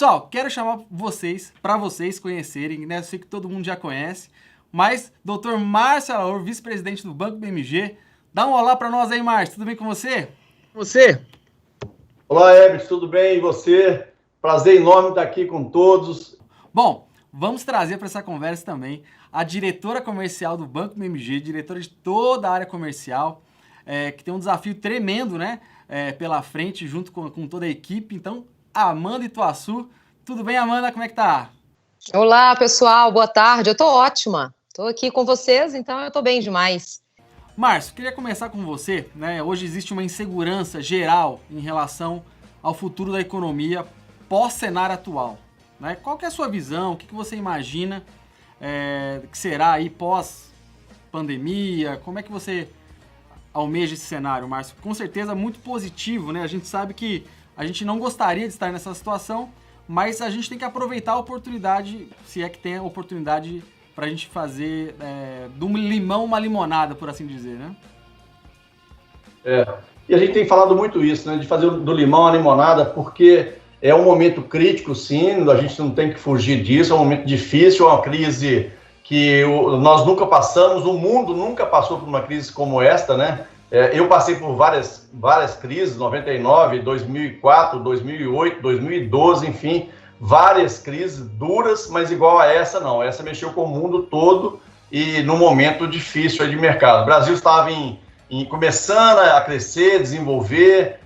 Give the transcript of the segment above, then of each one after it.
Pessoal, quero chamar para vocês conhecerem, né? Eu sei que todo mundo já conhece, mas Dr. Márcio Alaor, vice-presidente do Banco BMG, dá um olá para nós aí, Márcio. Tudo bem com você? Olá, Herbert, tudo bem? E você? Prazer enorme estar aqui com todos. Bom, vamos trazer para essa conversa também a diretora comercial do Banco BMG, diretora de toda a área comercial, que tem um desafio tremendo, né? Pela frente, junto com toda a equipe. Então, Amanda Ituaçu. Tudo bem, Amanda? Como é que tá? Olá, pessoal. Boa tarde. Eu tô ótima. Tô aqui com vocês, então eu tô bem demais. Márcio, queria começar com você, né? Hoje existe uma insegurança geral em relação ao futuro da economia pós-cenário atual, né? Qual que é a sua visão? O que você imagina que será aí pós-pandemia? Como é que você almeja esse cenário, Márcio? Com certeza muito positivo, né? A gente sabe que a gente não gostaria de estar nessa situação, mas a gente tem que aproveitar a oportunidade, se é que tem a oportunidade para a gente fazer do limão uma limonada, por assim dizer, né? E a gente tem falado muito isso, né? De fazer do limão a limonada, porque é um momento crítico, sim, a gente não tem que fugir disso, é um momento difícil, é uma crise que nós nunca passamos, o mundo nunca passou por uma crise como esta, né? Eu passei por várias crises, 99, 2004, 2008, 2012, enfim, várias crises duras, mas igual a essa não. Essa mexeu com o mundo todo e num momento difícil aí de mercado. O Brasil estava começando a crescer, desenvolver,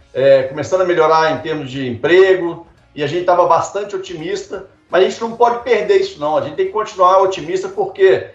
começando a melhorar em termos de emprego, e a gente estava bastante otimista, mas a gente não pode perder isso não, a gente tem que continuar otimista porque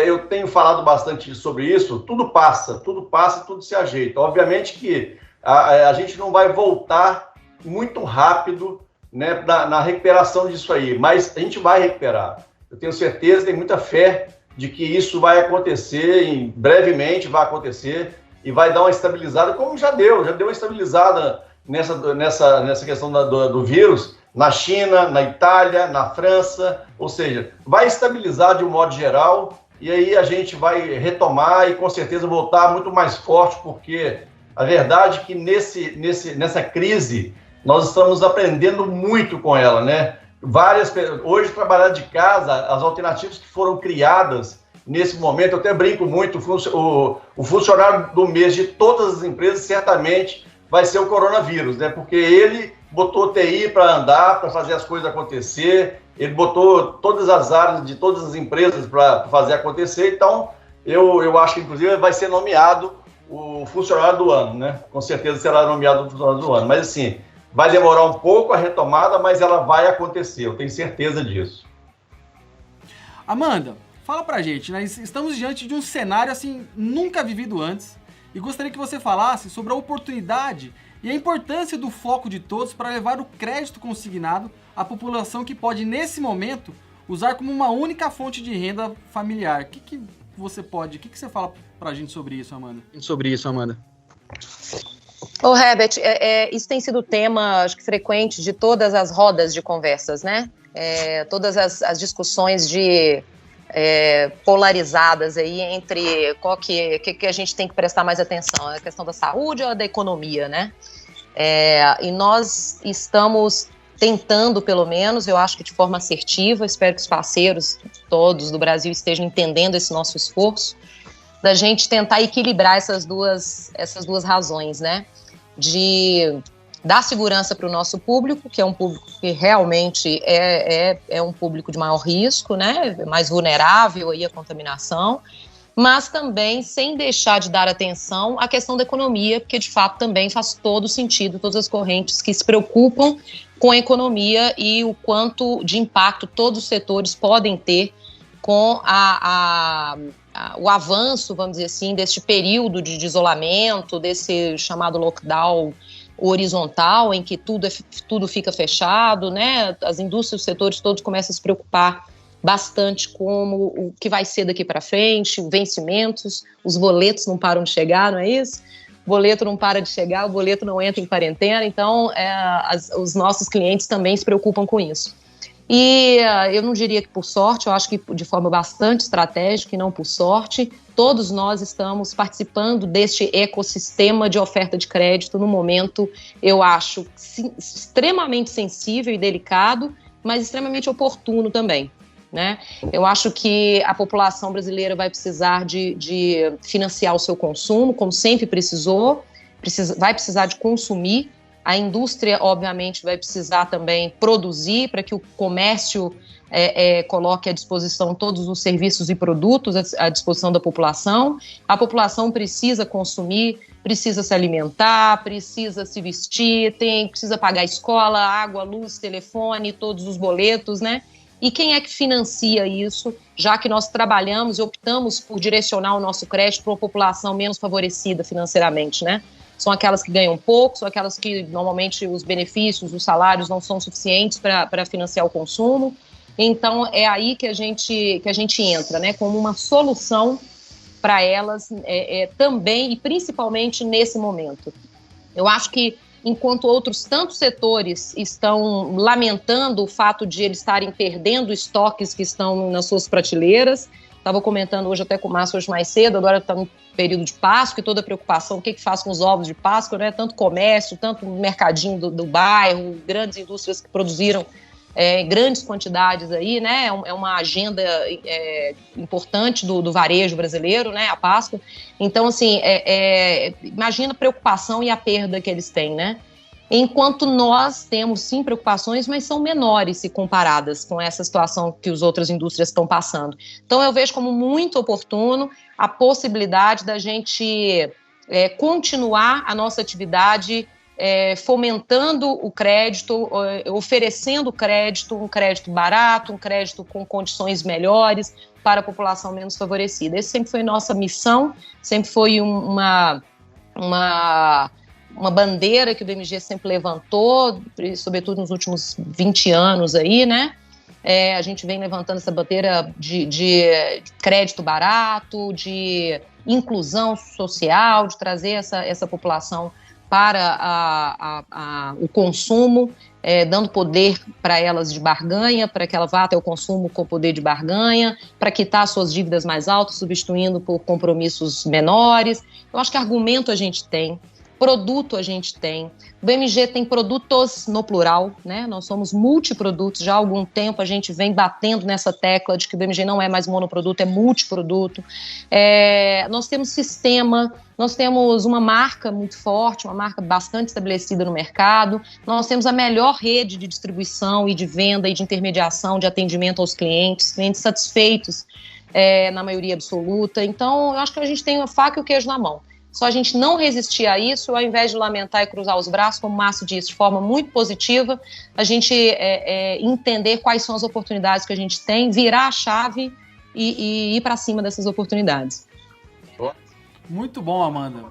eu tenho falado bastante sobre isso, tudo passa, tudo se ajeita. Obviamente que a gente não vai voltar muito rápido, né, na recuperação disso aí, mas a gente vai recuperar. Eu tenho certeza, tenho muita fé de que isso vai acontecer, brevemente vai acontecer, e vai dar uma estabilizada, como já deu uma estabilizada nessa questão do vírus, na China, na Itália, na França, ou seja, vai estabilizar de um modo geral, e aí a gente vai retomar e com certeza voltar muito mais forte, porque a verdade é que nessa crise nós estamos aprendendo muito com ela, né? Hoje, trabalhar de casa, as alternativas que foram criadas nesse momento, eu até brinco muito, o funcionário do mês de todas as empresas certamente vai ser o coronavírus, né? Porque ele botou TI para andar, para fazer as coisas acontecer, ele botou todas as áreas de todas as empresas para fazer acontecer, então eu acho que inclusive vai ser nomeado o funcionário do ano, né? Com certeza será nomeado o funcionário do ano, mas assim, vai demorar um pouco a retomada, mas ela vai acontecer, eu tenho certeza disso. Amanda, fala pra gente, né? Estamos diante de um cenário assim nunca vivido antes e gostaria que você falasse sobre a oportunidade e a importância do foco de todos para levar o crédito consignado à população que pode, nesse momento, usar como uma única fonte de renda familiar. O que você fala pra gente sobre isso, Amanda? Ô, Herbert, isso tem sido tema, acho que frequente de todas as rodas de conversas, né? Todas as discussões polarizadas aí entre qual que a gente tem que prestar mais atenção, a questão da saúde ou da economia, né? E nós estamos tentando, pelo menos, eu acho que de forma assertiva, espero que os parceiros todos do Brasil estejam entendendo esse nosso esforço, da gente tentar equilibrar essas duas razões, né? De dar segurança para o nosso público, que é um público que realmente é um público de maior risco, né? Mais vulnerável aí à contaminação, mas também sem deixar de dar atenção à questão da economia, porque de fato também faz todo sentido, todas as correntes que se preocupam com a economia e o quanto de impacto todos os setores podem ter com o avanço, vamos dizer assim, deste período de isolamento, desse chamado lockdown horizontal, em que tudo fica fechado, né? As indústrias, os setores todos começam a se preocupar bastante com o que vai ser daqui para frente, vencimentos, os boletos não param de chegar, não é isso? O boleto não para de chegar, o boleto não entra em quarentena, então os nossos clientes também se preocupam com isso. E eu não diria que por sorte, eu acho que de forma bastante estratégica e não por sorte, todos nós estamos participando deste ecossistema de oferta de crédito no momento, eu acho, extremamente sensível e delicado, mas extremamente oportuno também, né? Eu acho que a população brasileira vai precisar de financiar o seu consumo, como sempre precisou, vai precisar de consumir. A indústria, obviamente, vai precisar também produzir para que o comércio coloque à disposição todos os serviços e produtos à disposição da população. A população precisa consumir, precisa se alimentar, precisa se vestir, precisa pagar escola, água, luz, telefone, todos os boletos, né? E quem é que financia isso, já que nós trabalhamos e optamos por direcionar o nosso crédito para uma população menos favorecida financeiramente, né? São aquelas que ganham pouco, são aquelas que normalmente os benefícios, os salários não são suficientes para financiar o consumo. Então é aí que a gente entra, né, como uma solução para elas também e principalmente nesse momento. Eu acho que enquanto outros tantos setores estão lamentando o fato de eles estarem perdendo estoques que estão nas suas prateleiras, estava comentando hoje até com o Márcio hoje mais cedo, agora está no período de Páscoa e toda a preocupação, o que faz com os ovos de Páscoa, né? Tanto comércio, tanto mercadinho do bairro, grandes indústrias que produziram grandes quantidades aí, né? É uma agenda importante do varejo brasileiro, né? A Páscoa. Então, assim, imagina a preocupação e a perda que eles têm, né? Enquanto nós temos, sim, preocupações, mas são menores se comparadas com essa situação que as outras indústrias estão passando. Então, eu vejo como muito oportuno a possibilidade da gente continuar a nossa atividade fomentando o crédito, oferecendo crédito, um crédito barato, um crédito com condições melhores para a população menos favorecida. Essa sempre foi nossa missão, sempre foi uma bandeira que o BMG sempre levantou, sobretudo nos últimos 20 anos aí, né? A gente vem levantando essa bandeira de crédito barato, de inclusão social, de trazer essa população para o consumo, dando poder para elas de barganha, para que ela vá até o consumo com poder de barganha, para quitar suas dívidas mais altas, substituindo por compromissos menores. Eu acho que argumento a gente tem, produto a gente tem. O BMG tem produtos no plural, né? Nós somos multiprodutos. Já há algum tempo a gente vem batendo nessa tecla de que o BMG não é mais monoproduto, é multiproduto. Nós temos sistema, nós temos uma marca muito forte, uma marca bastante estabelecida no mercado. Nós temos a melhor rede de distribuição e de venda e de intermediação, de atendimento aos clientes satisfeitos na maioria absoluta. Então, eu acho que a gente tem a faca e o queijo na mão. Só a gente não resistir a isso, ao invés de lamentar e cruzar os braços, como o Márcio disse, de forma muito positiva, a gente entender quais são as oportunidades que a gente tem, virar a chave e ir para cima dessas oportunidades. Muito bom, Amanda.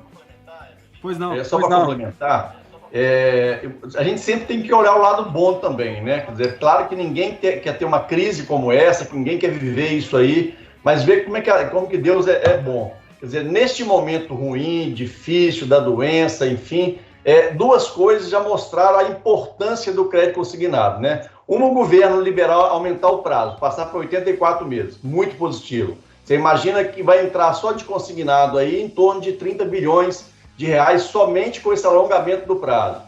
Pois não. Só para complementar, a gente sempre tem que olhar o lado bom também, né? Quer dizer, claro que ninguém quer ter uma crise como essa, que ninguém quer viver isso aí, mas ver como que Deus é bom. Quer dizer, neste momento ruim, difícil, da doença, enfim, duas coisas já mostraram a importância do crédito consignado, né? Uma, o governo liberal aumentar o prazo, passar para 84 meses, muito positivo. Você imagina que vai entrar só de consignado aí em torno de 30 bilhões de reais somente com esse alongamento do prazo.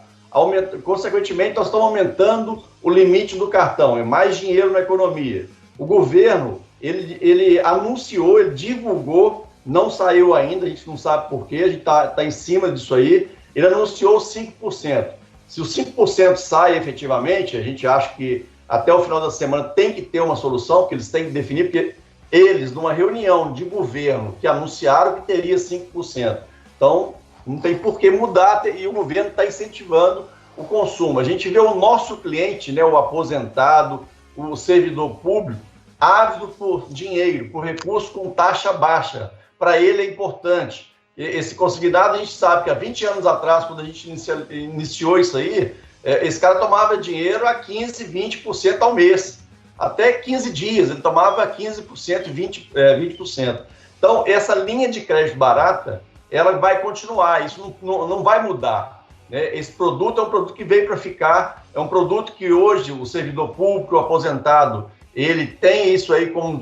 Consequentemente, nós estamos aumentando o limite do cartão, é mais dinheiro na economia. O governo, ele anunciou, ele divulgou, não saiu ainda, a gente não sabe por quê, a gente está em cima disso aí. Ele anunciou 5%. Se o 5% sai efetivamente, a gente acha que até o final da semana tem que ter uma solução, porque eles têm que definir, porque eles, numa reunião de governo, que anunciaram que teria 5%. Então, não tem por que mudar, e o governo está incentivando o consumo. A gente vê o nosso cliente, né, o aposentado, o servidor público, ávido por dinheiro, por recurso com taxa baixa. Para ele é importante. Esse consignado, a gente sabe que há 20 anos atrás, quando a gente iniciou isso aí, esse cara tomava dinheiro a 15%, 20% ao mês. Até 15 dias, ele tomava 15%, 20%. Então, essa linha de crédito barata, ela vai continuar, isso não vai mudar. né? Esse produto é um produto que veio para ficar, é um produto que hoje o servidor público, o aposentado, ele tem isso aí como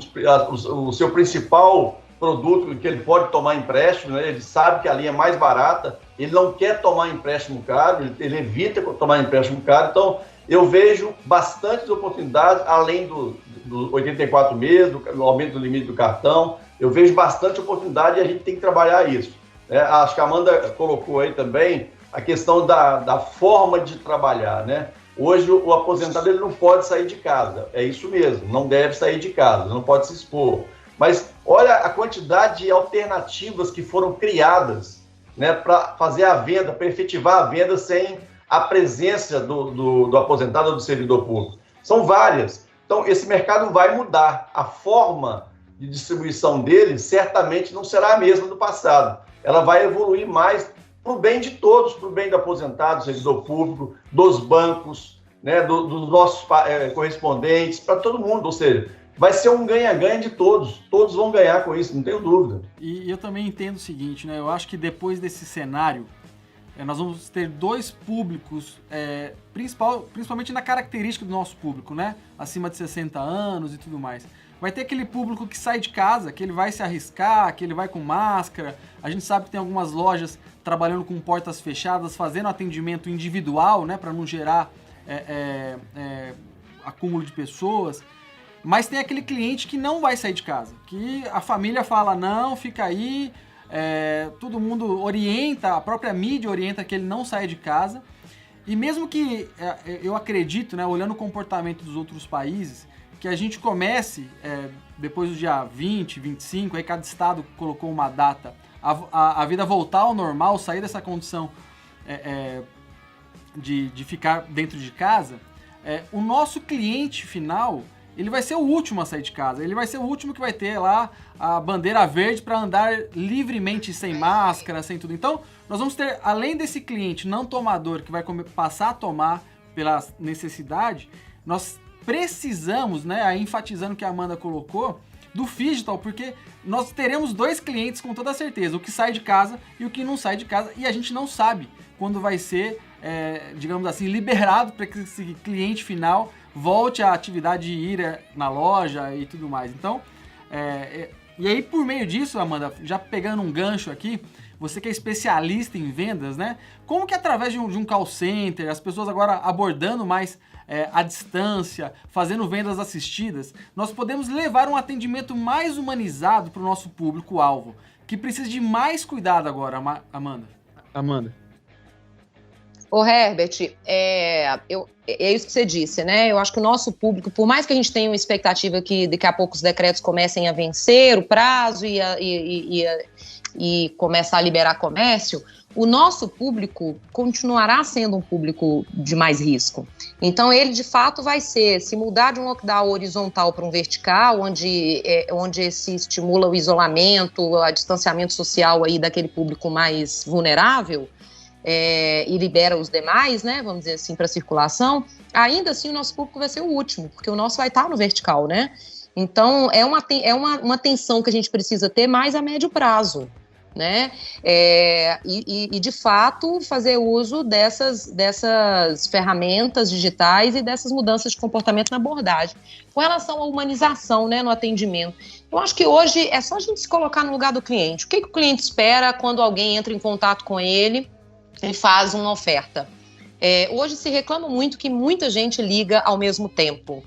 o seu principal produto que ele pode tomar empréstimo, né? Ele sabe que a linha é mais barata, ele não quer tomar empréstimo caro, ele evita tomar empréstimo caro. Então, eu vejo bastantes oportunidades, além do 84 meses, do aumento do limite do cartão, eu vejo bastante oportunidade e a gente tem que trabalhar isso, né? Acho que a Amanda colocou aí também a questão da forma de trabalhar, né? Hoje o aposentado ele não pode sair de casa, é isso mesmo, não deve sair de casa, não pode se expor. Mas olha a quantidade de alternativas que foram criadas, né, para fazer a venda, para efetivar a venda sem a presença do aposentado ou do servidor público. São várias. Então, esse mercado vai mudar. A forma de distribuição dele certamente não será a mesma do passado. Ela vai evoluir mais para o bem de todos, para o bem do aposentado, do servidor público, dos bancos, né, dos nossos correspondentes, para todo mundo. Ou seja, vai ser um ganha-ganha de todos. Todos vão ganhar com isso, não tenho dúvida. E eu também entendo o seguinte, né? Eu acho que depois desse cenário, nós vamos ter dois públicos, principalmente na característica do nosso público, né? Acima de 60 anos e tudo mais. Vai ter aquele público que sai de casa, que ele vai se arriscar, que ele vai com máscara. A gente sabe que tem algumas lojas trabalhando com portas fechadas, fazendo atendimento individual, né? Para não gerar acúmulo de pessoas. Mas tem aquele cliente que não vai sair de casa, que a família fala, não, fica aí, todo mundo orienta, a própria mídia orienta que ele não saia de casa. E mesmo que eu acredito, né, olhando o comportamento dos outros países, que a gente comece, depois do dia 20, 25, aí cada estado colocou uma data, a vida voltar ao normal, sair dessa condição de ficar dentro de casa, o nosso cliente final, ele vai ser o último a sair de casa, ele vai ser o último que vai ter lá a bandeira verde para andar livremente sem máscara, sem tudo. Então, nós vamos ter, além desse cliente não tomador que vai passar a tomar pela necessidade, nós precisamos, né, aí enfatizando o que a Amanda colocou, do digital, porque nós teremos dois clientes com toda certeza, o que sai de casa e o que não sai de casa, e a gente não sabe quando vai ser, digamos assim, liberado para que esse cliente final volte à atividade de ir na loja e tudo mais. Então, e aí por meio disso, Amanda, já pegando um gancho aqui, você que é especialista em vendas, né? Como que através de um call center, as pessoas agora abordando mais à distância, fazendo vendas assistidas, nós podemos levar um atendimento mais humanizado para o nosso público-alvo, que precisa de mais cuidado agora, Amanda. Ô Herbert, é isso que você disse, né? Eu acho que o nosso público, por mais que a gente tenha uma expectativa que daqui a pouco os decretos comecem a vencer o prazo e começar a liberar comércio, o nosso público continuará sendo um público de mais risco. Então, ele, de fato, vai ser, se mudar de um lockdown horizontal para um vertical, onde se estimula o isolamento, o distanciamento social aí daquele público mais vulnerável, e libera os demais, né, vamos dizer assim, para circulação, ainda assim o nosso público vai ser o último, porque o nosso vai estar no vertical, né? Então, é uma tensão que a gente precisa ter mais a médio prazo, né? E de fato, fazer uso dessas ferramentas digitais e dessas mudanças de comportamento na abordagem. Com relação à humanização, né, no atendimento, eu acho que hoje é só a gente se colocar no lugar do cliente. O que o cliente espera quando alguém entra em contato com ele e faz uma oferta? Hoje se reclama muito que muita gente liga ao mesmo tempo.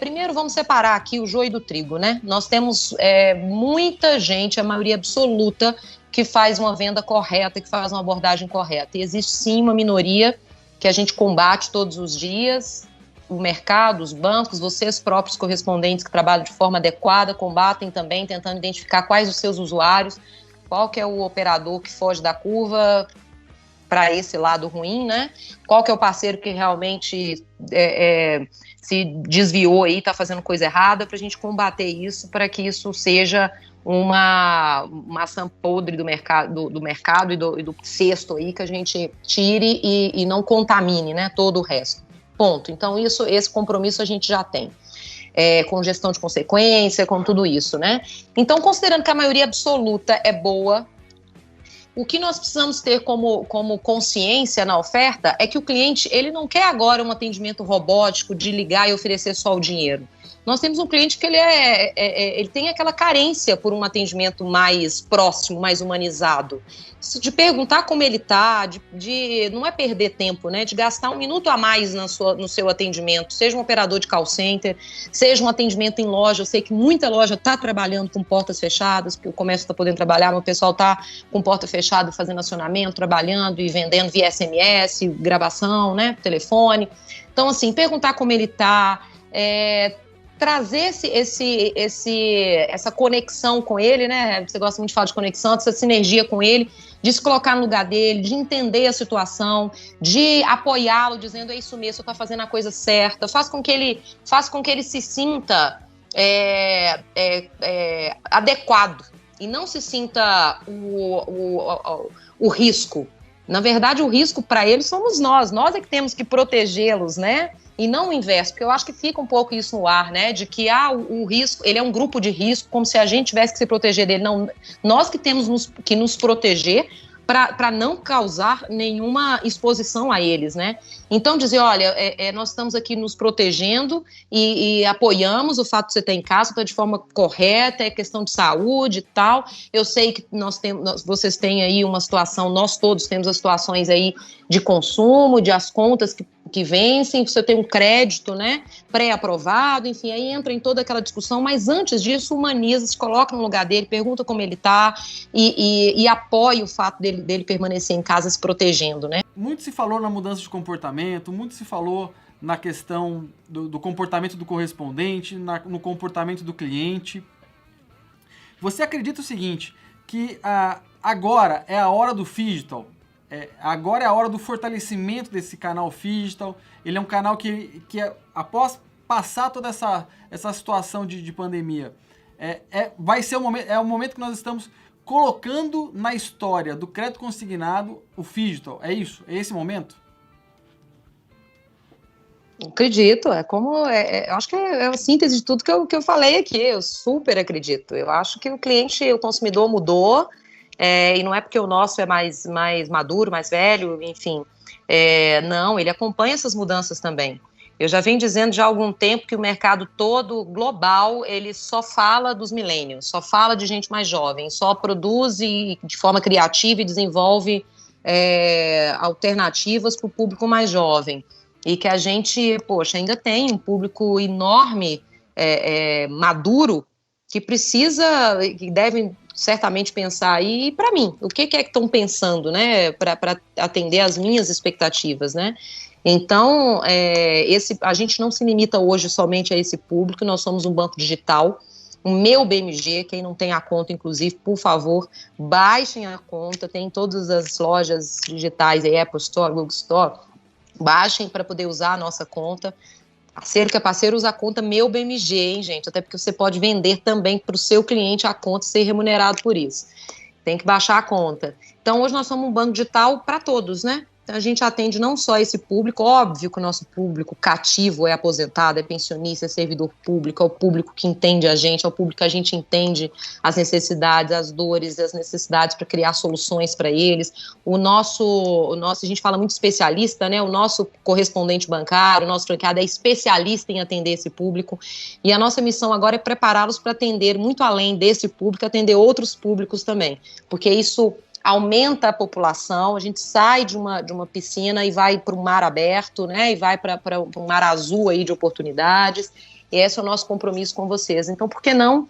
Primeiro, vamos separar aqui o joio do trigo, né? Nós temos muita gente, a maioria absoluta, que faz uma venda correta, que faz uma abordagem correta. E existe sim uma minoria que a gente combate todos os dias. O mercado, os bancos, vocês próprios correspondentes que trabalham de forma adequada, combatem também, tentando identificar quais os seus usuários, qual que é o operador que foge da curva para esse lado ruim, né? Qual que é o parceiro que realmente se desviou aí, está fazendo coisa errada, para a gente combater isso, para que isso seja uma maçã podre do mercado e do cesto aí, que a gente tire e não contamine, né, todo o resto. Ponto. Então, esse compromisso a gente já tem. Com gestão de consequência, com tudo isso, né? Então, considerando que a maioria absoluta é boa, O que nós precisamos ter como consciência na oferta é que o cliente, ele não quer agora um atendimento robótico de ligar e oferecer só o dinheiro. Nós temos um cliente que ele tem aquela carência por um atendimento mais próximo, mais humanizado. De perguntar como ele está, não é perder tempo, né? De gastar 1 minuto a mais no seu atendimento, seja um operador de call center, seja um atendimento em loja. Eu sei que muita loja está trabalhando com portas fechadas, porque o comércio está podendo trabalhar, mas o pessoal está com porta fechada, fazendo acionamento, trabalhando e vendendo via SMS, gravação, né? Telefone. Então, assim, perguntar como ele está, trazer essa conexão com ele, né? Você gosta muito de falar de conexão, essa sinergia com ele, de se colocar no lugar dele, de entender a situação, de apoiá-lo, dizendo, é isso mesmo, você está fazendo a coisa certa, faz com que ele se sinta adequado e não se sinta o risco. Na verdade, o risco para eles somos nós é que temos que protegê-los, né? E não o inverso, porque eu acho que fica um pouco isso no ar, né? De que o risco, ele é um grupo de risco, como se a gente tivesse que se proteger dele. Não, nós que temos que nos proteger para não causar nenhuma exposição a eles, né? Então, dizer, olha, nós estamos aqui nos protegendo e apoiamos o fato de você estar em casa, está de forma correta, é questão de saúde e tal. Eu sei que vocês têm aí uma situação, nós todos temos as situações aí de consumo, de as contas que vencem, você tem um crédito, né, pré-aprovado, enfim, aí entra em toda aquela discussão, mas antes disso, humaniza, se coloca no lugar dele, pergunta como ele está e apoia o fato dele permanecer em casa se protegendo, né? Muito se falou na mudança de comportamento, muito se falou na questão do comportamento do correspondente, no comportamento do cliente. Você acredita o seguinte, que agora é a hora do phygital? Agora é a hora do fortalecimento desse canal phygital. Ele é um canal que após passar toda essa situação de pandemia, vai ser o momento que nós estamos colocando na história do crédito consignado o phygital. É isso? É esse momento? Acredito, eu acho que é a síntese de tudo que eu falei aqui, eu super acredito. Eu acho que o consumidor mudou, e não é porque o nosso é mais maduro, mais velho, enfim. Não, ele acompanha essas mudanças também. Eu já venho dizendo já há algum tempo que o mercado todo, global, ele só fala dos millennials, só fala de gente mais jovem, só produz de forma criativa e desenvolve alternativas para o público mais jovem. E que a gente, ainda tem um público enorme, maduro, que deve certamente pensar, e para mim, o que é que estão pensando, né, para atender às minhas expectativas, né? Então, a gente não se limita hoje somente a esse público, nós somos um banco digital, o meu BMG, quem não tem a conta, inclusive, por favor, baixem a conta, tem em todas as lojas digitais, Apple Store, Google Store, baixem para poder usar a nossa conta. Parceiro que é parceiro usa a conta Meu BMG, hein, gente? Até porque você pode vender também para o seu cliente a conta e ser remunerado por isso. Tem que baixar a conta. Então, hoje nós somos um banco digital para todos, né? Então, a gente atende não só esse público, óbvio que o nosso público cativo é aposentado, é pensionista, é servidor público, é o público que entende a gente, é o público que a gente entende as necessidades, as dores e as necessidades para criar soluções para eles. A gente fala muito especialista, né? O nosso correspondente bancário, o nosso franqueado é especialista em atender esse público, e a nossa missão agora é prepará-los para atender muito além desse público, atender outros públicos também, porque isso aumenta a população, a gente sai de uma piscina e vai para o mar aberto, né, e vai para um mar azul aí de oportunidades, e esse é o nosso compromisso com vocês. Então, por que não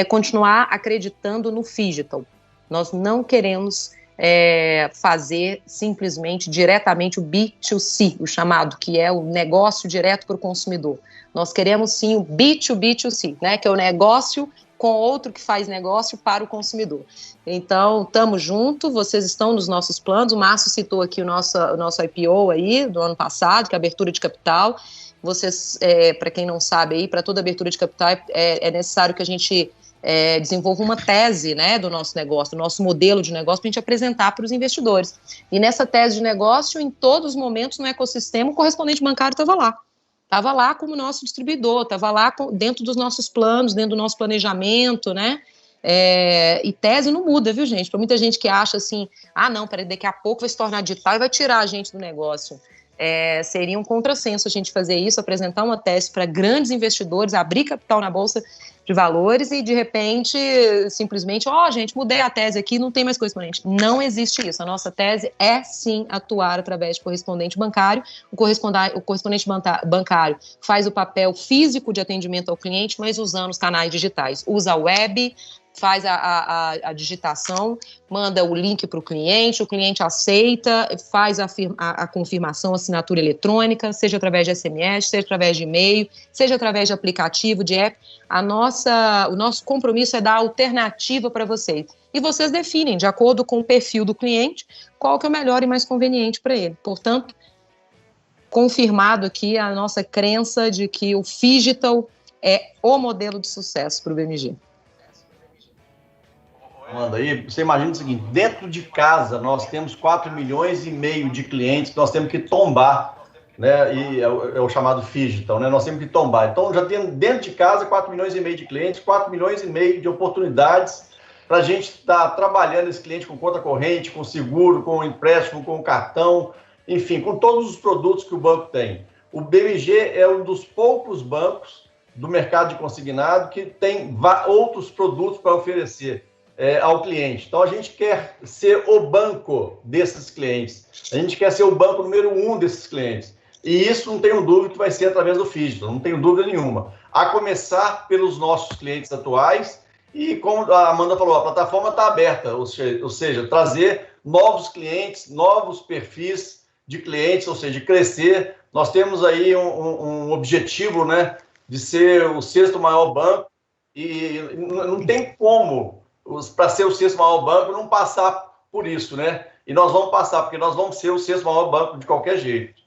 continuar acreditando no phygital? Nós não queremos fazer simplesmente diretamente o B2C, o chamado, que é o negócio direto para o consumidor. Nós queremos sim o B2B2C, né, que é o negócio com outro que faz negócio para o consumidor. Então, estamos juntos, vocês estão nos nossos planos, o Márcio citou aqui o nosso IPO aí, do ano passado, que é a abertura de capital. Vocês, para quem não sabe aí, para toda abertura de capital é necessário que a gente desenvolva uma tese, né, do nosso negócio, do nosso modelo de negócio, para a gente apresentar para os investidores. E nessa tese de negócio, em todos os momentos no ecossistema, o correspondente bancário estava lá. Estava lá como nosso distribuidor, estava lá dentro dos nossos planos, dentro do nosso planejamento, né? E tese não muda, viu, gente? Para muita gente que acha assim, não, peraí, daqui a pouco vai se tornar digital e vai tirar a gente do negócio. Seria um contrassenso a gente fazer isso, apresentar uma tese para grandes investidores, abrir capital na Bolsa de Valores e, de repente, simplesmente, gente, mudei a tese aqui, não tem mais correspondente. Não existe isso. A nossa tese é, sim, atuar através de correspondente bancário. O correspondente bancário faz o papel físico de atendimento ao cliente, mas usando os canais digitais. Usa a web, faz a digitação, manda o link para o cliente aceita, faz a confirmação, assinatura eletrônica, seja através de SMS, seja através de e-mail, seja através de aplicativo, de app. O nosso compromisso é dar alternativa para vocês. E vocês definem, de acordo com o perfil do cliente, qual que é o melhor e mais conveniente para ele. Portanto, confirmado aqui a nossa crença de que o Phygital é o modelo de sucesso para o BMG. Amanda, aí você imagina o seguinte, dentro de casa nós temos 4,5 milhões de clientes que nós temos que tombar, né? E é o chamado Phygital, né? Nós temos que tombar. Então já temos dentro de casa 4,5 milhões de clientes, 4,5 milhões de oportunidades para a gente estar trabalhando esse cliente com conta corrente, com seguro, com empréstimo, com cartão, enfim, com todos os produtos que o banco tem. O BMG é um dos poucos bancos do mercado de consignado que tem outros produtos para oferecer ao cliente. Então, a gente quer ser o banco desses clientes. A gente quer ser o banco número 1 desses clientes. E isso, não tenho dúvida, que vai ser através do Phygital, não tenho dúvida nenhuma. A começar pelos nossos clientes atuais e, como a Amanda falou, a plataforma está aberta, ou seja, trazer novos clientes, novos perfis de clientes, ou seja, de crescer. Nós temos aí um objetivo, né, de ser o 6º maior banco e não tem como, para ser o 6º maior banco, não passar por isso, né? E nós vamos passar, porque nós vamos ser o 6º maior banco de qualquer jeito.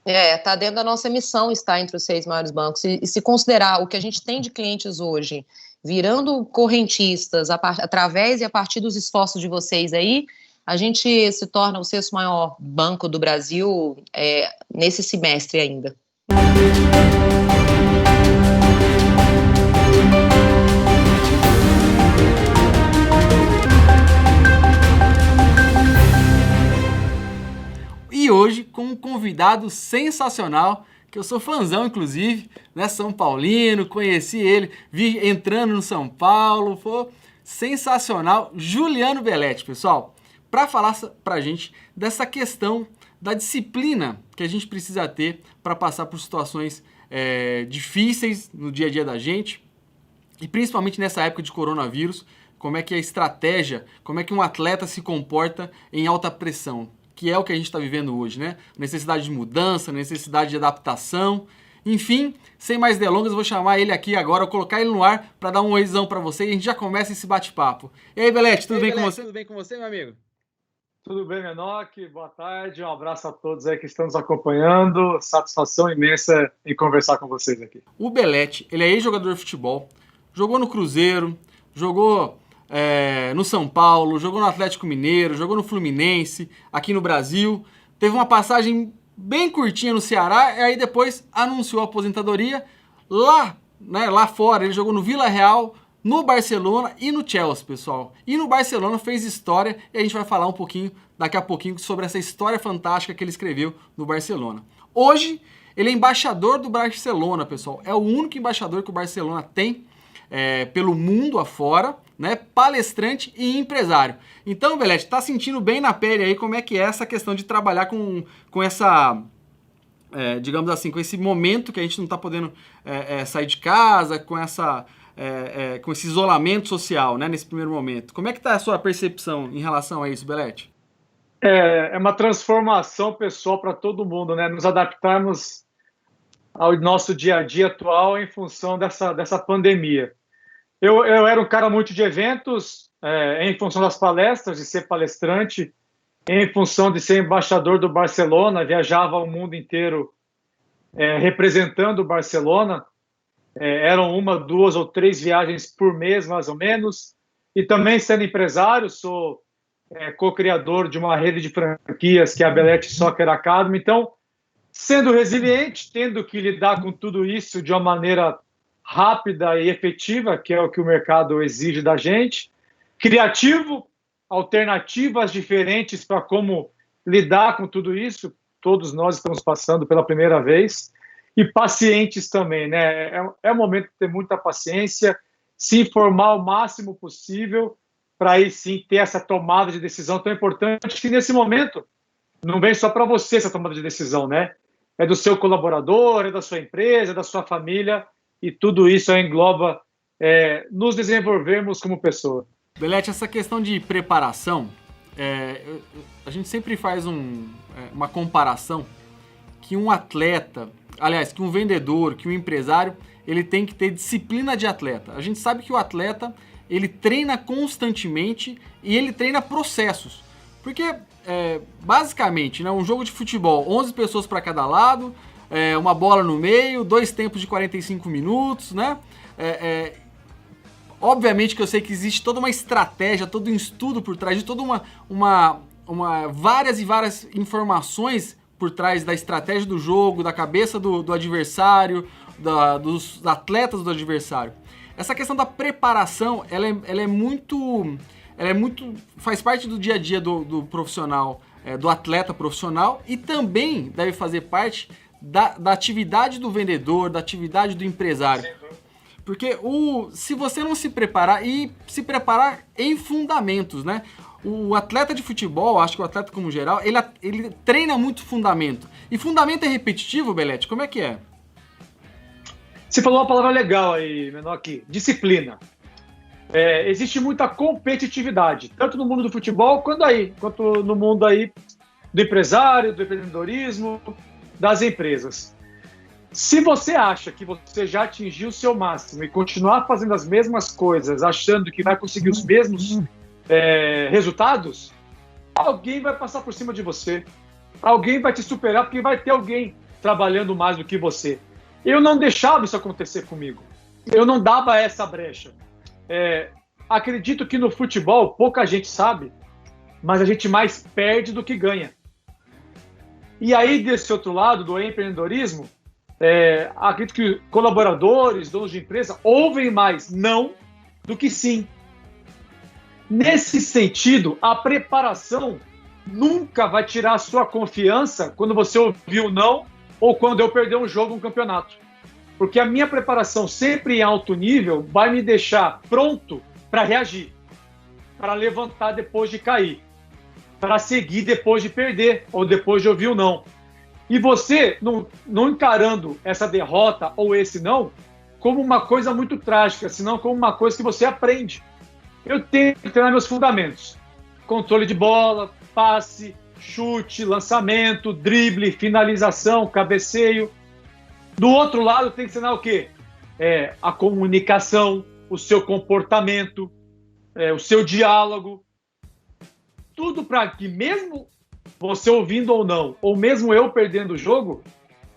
Está dentro da nossa missão estar entre os 6 maiores bancos. E se considerar o que a gente tem de clientes hoje, virando correntistas, através e a partir dos esforços de vocês aí, a gente se torna o 6º maior banco do Brasil nesse semestre ainda. E hoje, com um convidado sensacional, que eu sou fãzão, inclusive, né? São Paulino, conheci ele, vi entrando no São Paulo, foi sensacional. Juliano Belletti, pessoal, para falar pra gente dessa questão da disciplina que a gente precisa ter para passar por situações difíceis no dia a dia da gente, e principalmente nessa época de coronavírus, como é que a estratégia, como é que um atleta se comporta em alta pressão, que é o que a gente está vivendo hoje, né? Necessidade de mudança, necessidade de adaptação. Enfim, sem mais delongas, eu vou chamar ele aqui agora, vou colocar ele no ar para dar um oizão para você e a gente já começa esse bate-papo. E aí, Belletti, tudo bem com você? Tudo bem com você, meu amigo? Tudo bem, Menoc? Boa tarde, um abraço a todos aí que estão nos acompanhando. Satisfação imensa em conversar com vocês aqui. O Belletti, ele é ex-jogador de futebol, jogou no Cruzeiro, jogou no São Paulo, jogou no Atlético Mineiro, jogou no Fluminense, aqui no Brasil, teve uma passagem bem curtinha no Ceará, e aí depois anunciou a aposentadoria lá fora. Ele jogou no Vila Real, no Barcelona e no Chelsea, pessoal. E no Barcelona fez história, e a gente vai falar daqui a pouquinho, sobre essa história fantástica que ele escreveu no Barcelona. Hoje, ele é embaixador do Barcelona, pessoal. É o único embaixador que o Barcelona tem pelo mundo afora, né? Palestrante e empresário. Então, Belletti, tá sentindo bem na pele aí como é que é essa questão de trabalhar com essa, digamos assim, com esse momento que a gente não tá podendo sair de casa, com esse isolamento social, né, nesse primeiro momento. Como é que tá a sua percepção em relação a isso, Belletti? É uma transformação pessoal para todo mundo, né? Nos adaptarmos ao nosso dia a dia atual em função dessa pandemia. Eu era um cara muito de eventos, em função das palestras, de ser palestrante, em função de ser embaixador do Barcelona, viajava o mundo inteiro representando o Barcelona. Eram 1, 2 ou 3 viagens por mês, mais ou menos. E também sendo empresário, sou co-criador de uma rede de franquias, que é a Belletti Soccer Academy. Então, sendo resiliente, tendo que lidar com tudo isso de uma maneira rápida e efetiva, que é o que o mercado exige da gente, criativo, alternativas diferentes para como lidar com tudo isso, todos nós estamos passando pela primeira vez, e pacientes também, né? É o momento de ter muita paciência, se informar o máximo possível, para aí sim ter essa tomada de decisão tão importante, que nesse momento não vem só para você essa tomada de decisão, né? É do seu colaborador, é da sua empresa, é da sua família, e tudo isso engloba nos desenvolvermos como pessoa. Belete, essa questão de preparação, a gente sempre faz uma comparação que um atleta, aliás, que um vendedor, que um empresário, ele tem que ter disciplina de atleta. A gente sabe que o atleta, ele treina constantemente e ele treina processos. Porque, basicamente, né, um jogo de futebol, 11 pessoas para cada lado, uma bola no meio, 2 tempos de 45 minutos, né? Obviamente que eu sei que existe toda uma estratégia, todo um estudo por trás de toda várias e várias informações por trás da estratégia do jogo, da cabeça do adversário, dos atletas do adversário. Essa questão da preparação, ela é muito, faz parte do dia a dia do profissional, do atleta profissional, e também deve fazer parte da atividade do vendedor, da atividade do empresário. Porque se você não se preparar, e se preparar em fundamentos, né? O atleta de futebol, acho que o atleta como geral, ele treina muito fundamento. E fundamento é repetitivo, Belete? Como é que é? Você falou uma palavra legal aí, Menor, aqui. Disciplina. Existe muita competitividade, tanto no mundo do futebol quanto no mundo aí do empresário, do empreendedorismo, das empresas. Se você acha que você já atingiu o seu máximo e continuar fazendo as mesmas coisas, achando que vai conseguir os mesmos resultados, alguém vai passar por cima de você. Alguém vai te superar, porque vai ter alguém trabalhando mais do que você. Eu não deixava isso acontecer comigo. Eu não dava essa brecha. Acredito que no futebol, pouca gente sabe, mas a gente mais perde do que ganha. E aí, desse outro lado, do empreendedorismo, acredito que colaboradores, donos de empresa, ouvem mais não do que sim. Nesse sentido, a preparação nunca vai tirar a sua confiança quando você ouviu não ou quando eu perder um jogo, um campeonato. Porque a minha preparação sempre em alto nível vai me deixar pronto para reagir, para levantar depois de cair, para seguir depois de perder ou depois de ouvir o não. E você não encarando essa derrota ou esse não como uma coisa muito trágica, senão como uma coisa que você aprende. Eu tenho que treinar meus fundamentos. Controle de bola, passe, chute, lançamento, drible, finalização, cabeceio. Do outro lado, tem que ensinar o quê? A comunicação, o seu comportamento, o seu diálogo. Tudo para que mesmo você ouvindo ou mesmo eu perdendo o jogo,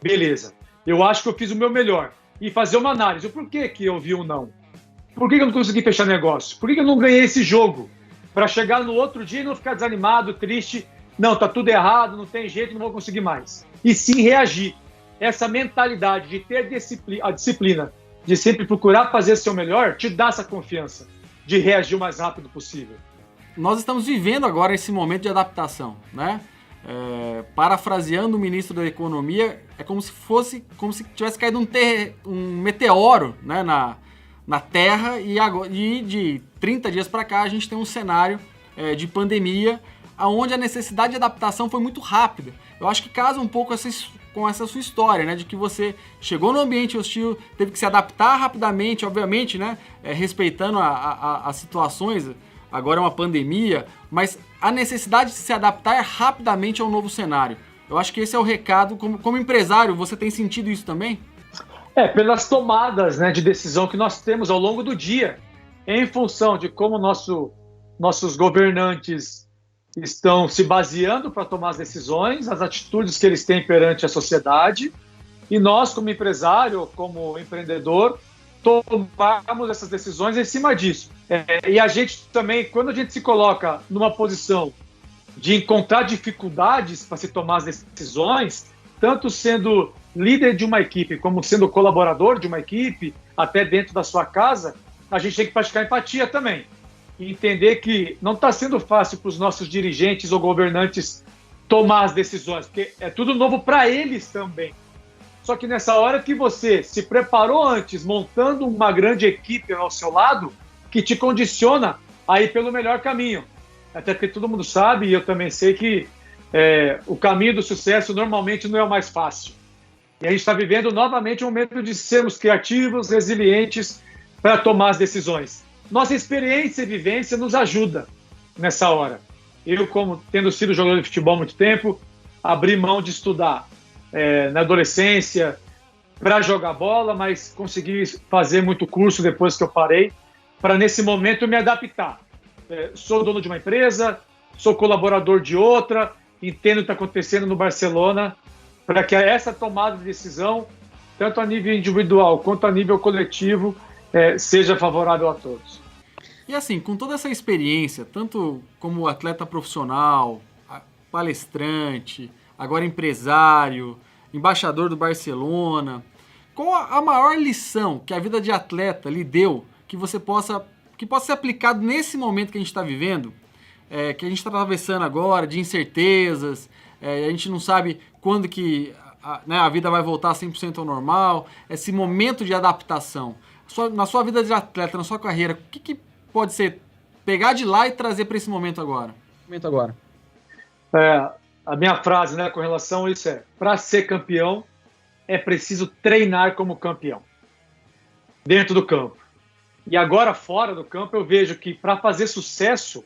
beleza. Eu acho que eu fiz o meu melhor. E fazer uma análise. Por que eu ouvi um não? Por que eu não consegui fechar negócio? Por que eu não ganhei esse jogo? Para chegar no outro dia e não ficar desanimado, triste. Não, tá tudo errado, não tem jeito, não vou conseguir mais. E sim reagir. Essa mentalidade de ter a disciplina, de sempre procurar fazer o seu melhor, te dá essa confiança de reagir o mais rápido possível. Nós estamos vivendo agora esse momento de adaptação, né? Parafraseando o ministro da Economia, é como se tivesse caído um meteoro, né, na Terra, e de 30 dias para cá a gente tem um cenário de pandemia, onde a necessidade de adaptação foi muito rápida. Eu acho que casa um pouco com essa sua história, né, de que você chegou no ambiente hostil, teve que se adaptar rapidamente, obviamente, né, respeitando as situações. Agora é uma pandemia, mas a necessidade de se adaptar rapidamente ao novo cenário. Eu acho que esse é o recado. Como empresário, você tem sentido isso também? Pelas tomadas, né, de decisão que nós temos ao longo do dia, em função de como nossos governantes estão se baseando para tomar as decisões, as atitudes que eles têm perante a sociedade, e nós, como empresário, como empreendedor, tomarmos essas decisões em cima disso. E a gente também, quando a gente se coloca numa posição de encontrar dificuldades para se tomar as decisões, tanto sendo líder de uma equipe, como sendo colaborador de uma equipe, até dentro da sua casa, a gente tem que praticar empatia também. E entender que não está sendo fácil para os nossos dirigentes ou governantes tomar as decisões, porque é tudo novo para eles também. Só que nessa hora que você se preparou antes, montando uma grande equipe ao seu lado, que te condiciona a ir pelo melhor caminho. Até porque todo mundo sabe, e eu também sei, que o caminho do sucesso normalmente não é o mais fácil. E a gente está vivendo novamente um momento de sermos criativos, resilientes para tomar as decisões. Nossa experiência e vivência nos ajuda nessa hora. Eu, como tendo sido jogador de futebol há muito tempo, abri mão de estudar na adolescência para jogar bola, mas consegui fazer muito curso depois que eu parei, para nesse momento me adaptar. Sou dono de uma empresa, sou colaborador de outra, entendo o que está acontecendo no Barcelona, para que essa tomada de decisão, tanto a nível individual quanto a nível coletivo, seja favorável a todos. E assim, com toda essa experiência, tanto como atleta profissional, palestrante, agora empresário, embaixador do Barcelona, qual a maior lição que a vida de atleta lhe deu que possa ser aplicado nesse momento que a gente está vivendo, que a gente está atravessando agora, de incertezas, a gente não sabe quando que a vida vai voltar 100% ao normal, esse momento de adaptação. Na sua vida de atleta, na sua carreira, o que pode ser pegar de lá e trazer para esse momento agora? A minha frase, com relação a isso para ser campeão, é preciso treinar como campeão, dentro do campo. E agora, fora do campo, eu vejo que para fazer sucesso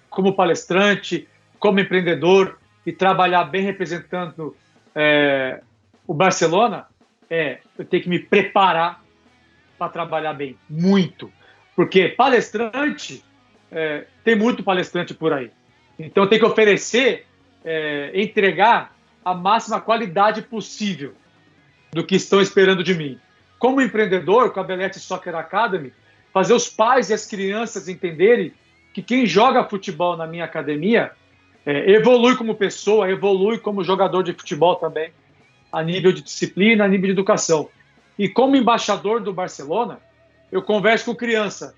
como palestrante, como empreendedor e trabalhar bem representando o Barcelona, eu tenho que me preparar para trabalhar bem, muito. Porque palestrante, tem muito palestrante por aí. Então, eu tenho que oferecer, entregar a máxima qualidade possível do que estão esperando de mim. Como empreendedor, com a Belete Soccer Academy, fazer os pais e as crianças entenderem que quem joga futebol na minha academia evolui como pessoa, evolui como jogador de futebol também, a nível de disciplina, a nível de educação. E como embaixador do Barcelona, eu converso com criança,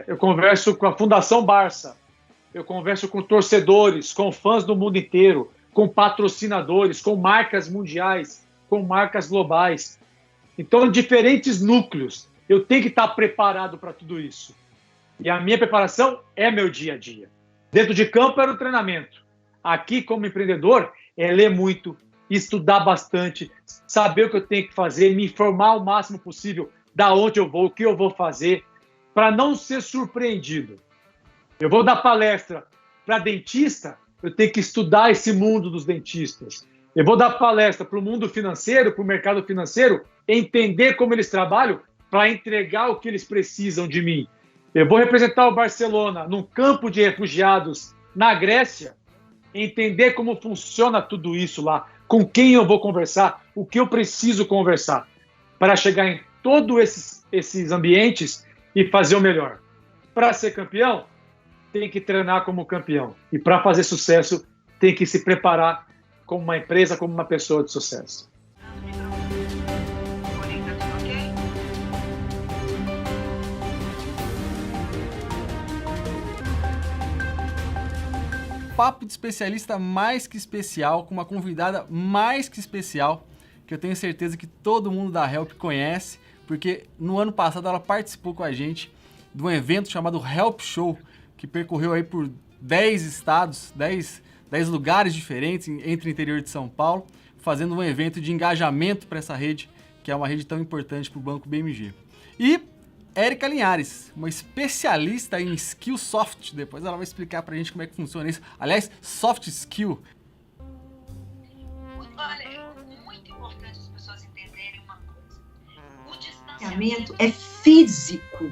eu converso com a Fundação Barça, eu converso com torcedores, com fãs do mundo inteiro, com patrocinadores, com marcas mundiais, com marcas globais. Então, em diferentes núcleos, eu tenho que estar preparado para tudo isso. E a minha preparação é meu dia a dia. Dentro de campo era o treinamento. Aqui, como empreendedor, é ler muito, estudar bastante, saber o que eu tenho que fazer, me informar o máximo possível da onde eu vou, o que eu vou fazer, para não ser surpreendido. Eu vou dar palestra para dentista, eu tenho que estudar esse mundo dos dentistas. Eu vou dar palestra para o mundo financeiro, para o mercado financeiro, entender como eles trabalham para entregar o que eles precisam de mim. Eu vou representar o Barcelona num campo de refugiados na Grécia, entender como funciona tudo isso lá, com quem eu vou conversar, o que eu preciso conversar, para chegar em todos esses ambientes e fazer o melhor. Para ser campeão, tem que treinar como campeão. E para fazer sucesso, tem que se preparar como uma empresa, como uma pessoa de sucesso. Papo de especialista mais que especial, com uma convidada mais que especial, que eu tenho certeza que todo mundo da Help conhece, porque no ano passado ela participou com a gente de um evento chamado Help Show, que percorreu aí por 10 estados, 10 lugares diferentes entre o interior de São Paulo, fazendo um evento de engajamento para essa rede, que é uma rede tão importante para o Banco BMG. E Érica Linhares, uma especialista em skill soft. Depois ela vai explicar pra gente como é que funciona isso. Aliás, soft skill. Olha, é muito importante as pessoas entenderem uma coisa. O distanciamento é físico.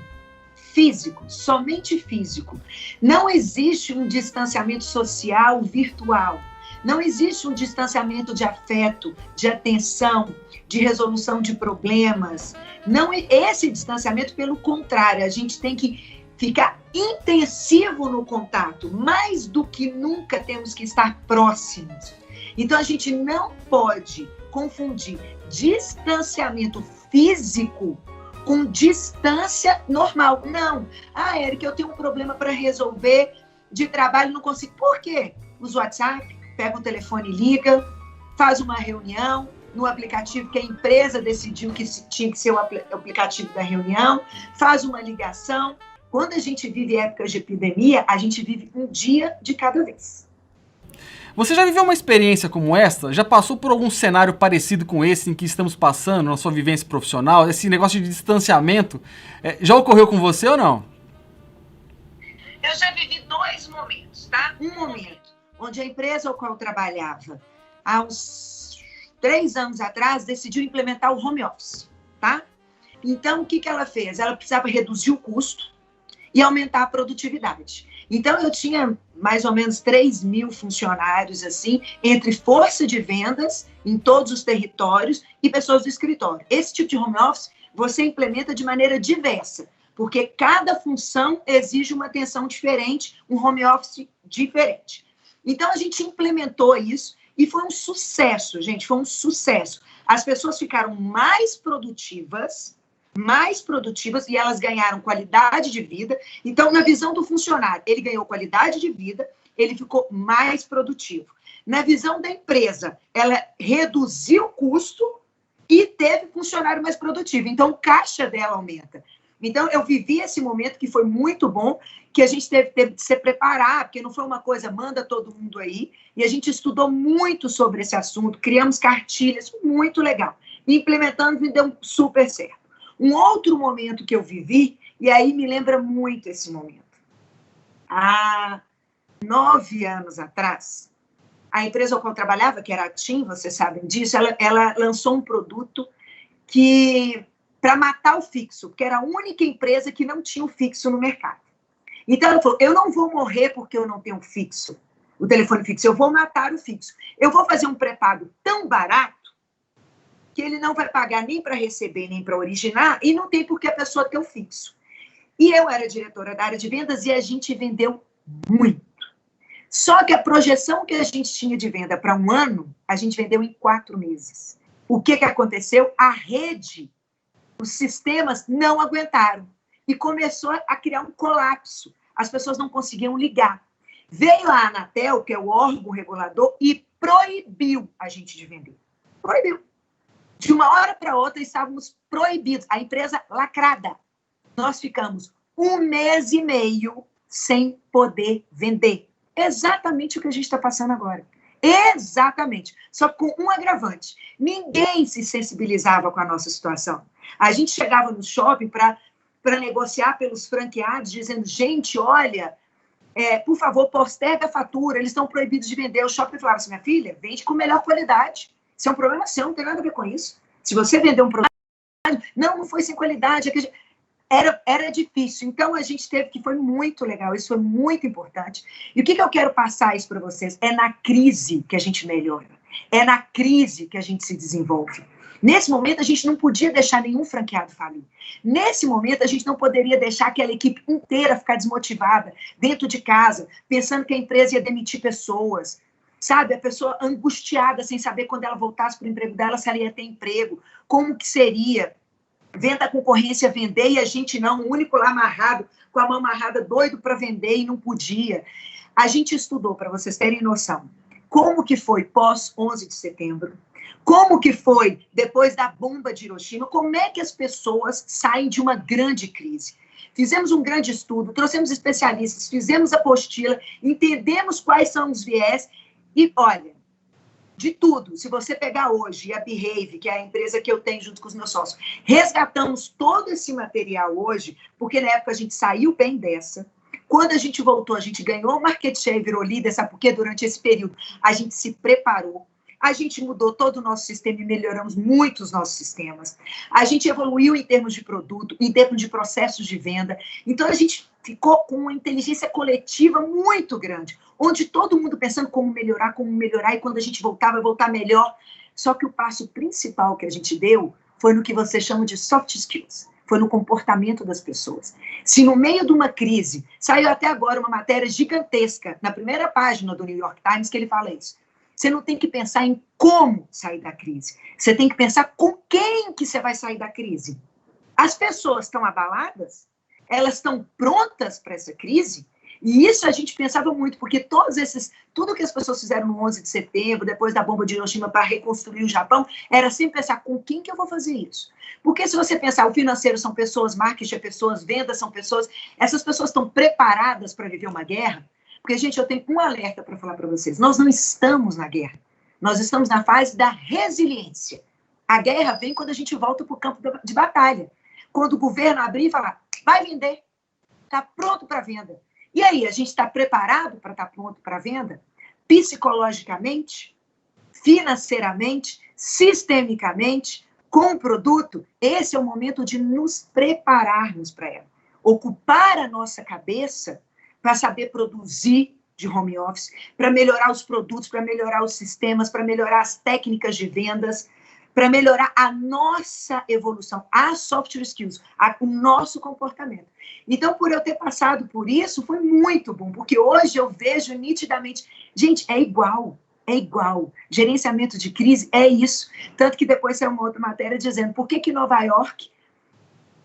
Físico, somente físico. Não existe um distanciamento social virtual. Não existe um distanciamento de afeto, de atenção, de resolução de problemas. Não, esse distanciamento, pelo contrário, a gente tem que ficar intensivo no contato. Mais do que nunca temos que estar próximos. Então, a gente não pode confundir distanciamento físico com distância normal. Não. Érica, eu tenho um problema para resolver de trabalho, não consigo. Por quê? Usa o WhatsApp, pega o telefone e liga, faz uma reunião no aplicativo que a empresa decidiu que tinha que ser o aplicativo da reunião, faz uma ligação. Quando a gente vive épocas de epidemia, a gente vive um dia de cada vez. Você já viveu uma experiência como esta? Já passou por algum cenário parecido com esse em que estamos passando na sua vivência profissional? Esse negócio de distanciamento, já ocorreu com você ou não? Eu já vivi 2 momentos, tá? Um momento onde a empresa ao qual eu trabalhava, há uns 3 anos atrás, decidiu implementar o home office, tá? Então, o que ela fez? Ela precisava reduzir o custo e aumentar a produtividade. Então, eu tinha mais ou menos 3.000 funcionários, assim, entre força de vendas em todos os territórios e pessoas do escritório. Esse tipo de home office você implementa de maneira diversa, porque cada função exige uma atenção diferente, um home office diferente. Então, a gente implementou isso e foi um sucesso, gente, foi um sucesso. As pessoas ficaram mais produtivas e elas ganharam qualidade de vida. Então, na visão do funcionário, ele ganhou qualidade de vida, ele ficou mais produtivo. Na visão da empresa, ela reduziu o custo e teve funcionário mais produtivo. Então, o caixa dela aumenta. Então, eu vivi esse momento que foi muito bom, que a gente teve de se preparar, porque não foi uma coisa, manda todo mundo aí, e a gente estudou muito sobre esse assunto, criamos cartilhas, muito legal. E implementando, me deu super certo. Um outro momento que eu vivi, e aí me lembra muito esse momento. Há 9 anos atrás, a empresa ao qual eu trabalhava, que era a TIM, vocês sabem disso, ela lançou um produto que para matar o fixo, porque era a única empresa que não tinha o fixo no mercado. Então, ela falou, eu não vou morrer porque eu não tenho fixo, o telefone fixo, eu vou matar o fixo. Eu vou fazer um pré-pago tão barato que ele não vai pagar nem para receber, nem para originar, e não tem por que a pessoa ter o fixo. E eu era diretora da área de vendas e a gente vendeu muito. Só que a projeção que a gente tinha de venda para um ano, a gente vendeu em 4 meses. O que aconteceu? A rede, os sistemas não aguentaram e começou a criar um colapso. As pessoas não conseguiam ligar. Veio a Anatel, que é o órgão regulador, e proibiu a gente de vender. Proibiu. De uma hora para outra, estávamos proibidos. A empresa lacrada. Nós ficamos 1 mês e meio sem poder vender. Exatamente o que a gente está passando agora. Exatamente. Só com um agravante. Ninguém se sensibilizava com a nossa situação. A gente chegava no shopping para negociar pelos franqueados, dizendo, gente, olha, por favor, posterga a fatura, eles estão proibidos de vender. O shopping falava assim, minha filha, vende com melhor qualidade. Isso é um problema seu, não tem nada a ver com isso. Se você vender um produto, não foi sem qualidade. Era difícil. Então, a gente teve que, foi muito legal, isso foi muito importante. E o que eu quero passar isso para vocês? É na crise que a gente melhora. É na crise que a gente se desenvolve. Nesse momento, a gente não podia deixar nenhum franqueado falir. Nesse momento, a gente não poderia deixar aquela equipe inteira ficar desmotivada, dentro de casa, pensando que a empresa ia demitir pessoas. Sabe, a pessoa angustiada, sem saber quando ela voltasse para o emprego dela, se ela ia ter emprego, como que seria. Vendo a concorrência vender e a gente não, o único lá amarrado, com a mão amarrada, doido para vender e não podia. A gente estudou, para vocês terem noção, como que foi pós 11 de setembro, como que foi depois da bomba de Hiroshima, como é que as pessoas saem de uma grande crise. Fizemos um grande estudo, trouxemos especialistas, fizemos apostila, entendemos quais são os viés. E, olha, de tudo, se você pegar hoje a Behave, que é a empresa que eu tenho junto com os meus sócios, resgatamos todo esse material hoje, porque na época a gente saiu bem dessa. Quando a gente voltou, a gente ganhou o market share e virou líder, sabe por quê? Durante esse período, a gente se preparou. A gente mudou todo o nosso sistema e melhoramos muito os nossos sistemas. A gente evoluiu em termos de produto, em termos de processos de venda. Então, a gente ficou com uma inteligência coletiva muito grande, onde todo mundo pensando como melhorar, e quando a gente voltar, vai voltar melhor. Só que o passo principal que a gente deu foi no que vocês chamam de soft skills, foi no comportamento das pessoas. Se no meio de uma crise, saiu até agora uma matéria gigantesca, na primeira página do New York Times, que ele fala isso. Você não tem que pensar em como sair da crise. Você tem que pensar com quem que você vai sair da crise. As pessoas estão abaladas? Elas estão prontas para essa crise? E isso a gente pensava muito, porque tudo que as pessoas fizeram no 11 de setembro, depois da bomba de Hiroshima, para reconstruir o Japão, era sempre pensar com quem que eu vou fazer isso. Porque se você pensar, o financeiro são pessoas, marketing é pessoas, vendas são pessoas, essas pessoas estão preparadas para viver uma guerra? Porque, gente, eu tenho um alerta para falar para vocês. Nós não estamos na guerra. Nós estamos na fase da resiliência. A guerra vem quando a gente volta para o campo de batalha. Quando o governo abrir e falar, vai vender, está pronto para venda. E aí, a gente está preparado para estar pronto para venda? Psicologicamente, financeiramente, sistemicamente, com o produto? Esse é o momento de nos prepararmos para ela. Ocupar a nossa cabeça para saber produzir de home office, para melhorar os produtos, para melhorar os sistemas, para melhorar as técnicas de vendas, para melhorar a nossa evolução, as soft skills, o nosso comportamento. Então, por eu ter passado por isso, foi muito bom, porque hoje eu vejo nitidamente, gente, é igual. Gerenciamento de crise é isso. Tanto que depois saiu uma outra matéria dizendo por que Nova York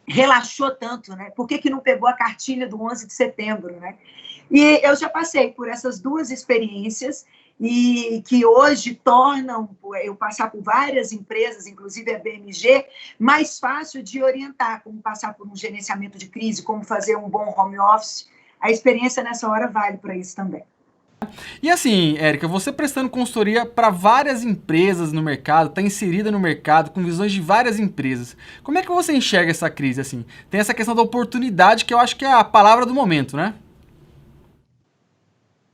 relaxou tanto, né? Por que não pegou a cartilha do 11 de setembro, né? E eu já passei por essas duas experiências e que hoje tornam eu passar por várias empresas, inclusive a BMG, mais fácil de orientar como passar por um gerenciamento de crise, como fazer um bom home office. A experiência nessa hora vale para isso também. E assim, Érica, você prestando consultoria para várias empresas no mercado, está inserida no mercado, com visões de várias empresas. Como é que você enxerga essa crise? Assim, tem essa questão da oportunidade, que eu acho que é a palavra do momento, né?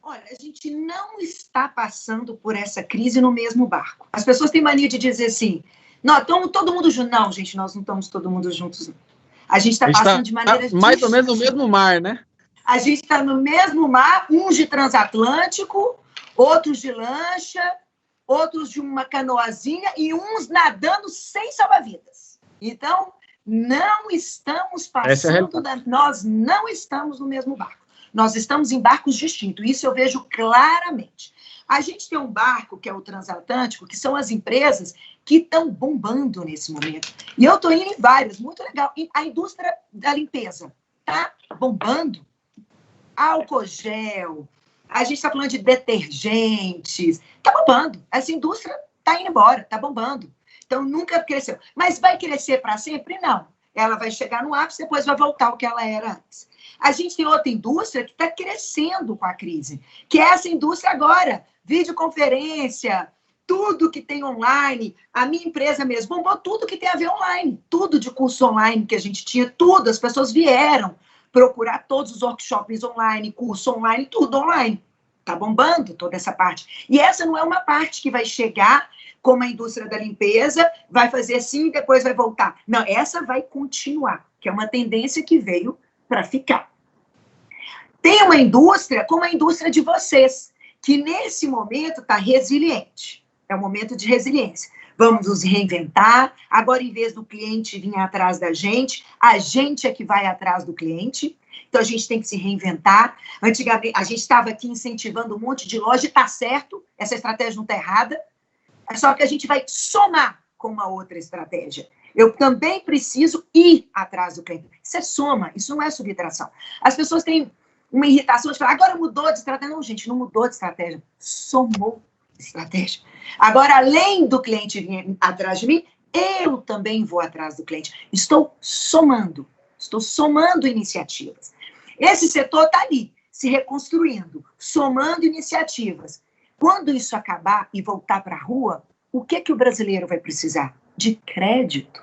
Olha, a gente não está passando por essa crise no mesmo barco. As pessoas têm mania de dizer assim, não, estamos todo mundo junto. Não, gente, nós não estamos todo mundo juntos. Não. A gente está passando de maneira mais ou menos no mesmo mar, né? A gente está no mesmo mar, uns de transatlântico, outros de lancha, outros de uma canoazinha e uns nadando sem salva-vidas. Então, não estamos passando, nós não estamos no mesmo barco. Nós estamos em barcos distintos, isso eu vejo claramente. A gente tem um barco, que é o transatlântico, que são as empresas que estão bombando nesse momento. E eu estou indo em várias, muito legal. A indústria da limpeza está bombando. Álcool gel, a gente está falando de detergentes, está bombando. Essa indústria está indo embora, está bombando. Então, nunca cresceu. Mas vai crescer para sempre? Não. Ela vai chegar no ápice, depois vai voltar ao que ela era antes. A gente tem outra indústria que está crescendo com a crise, que é essa indústria agora, videoconferência, tudo que tem online. A minha empresa mesmo bombou tudo que tem a ver online, tudo de curso online que a gente tinha, tudo, as pessoas vieram procurar todos os workshops online, curso online, tudo online. Está bombando toda essa parte. E essa não é uma parte que vai chegar como a indústria da limpeza, vai fazer assim e depois vai voltar. Não, essa vai continuar, que é uma tendência que veio para ficar. Tem uma indústria como a indústria de vocês, que nesse momento está resiliente. É um momento de resiliência. Vamos nos reinventar. Agora, em vez do cliente vir atrás da gente, a gente é que vai atrás do cliente. Então, a gente tem que se reinventar. Antigamente, a gente estava aqui incentivando um monte de loja, e está certo, essa estratégia não está errada. É só que a gente vai somar com uma outra estratégia. Eu também preciso ir atrás do cliente. Isso é soma, isso não é subtração. As pessoas têm uma irritação de falar, agora mudou de estratégia. Não, gente, não mudou de estratégia. Somou de estratégia. Agora, além do cliente vir atrás de mim, eu também vou atrás do cliente. Estou somando iniciativas. Esse setor está ali, se reconstruindo, somando iniciativas. Quando isso acabar e voltar para a rua, o que o brasileiro vai precisar? De crédito.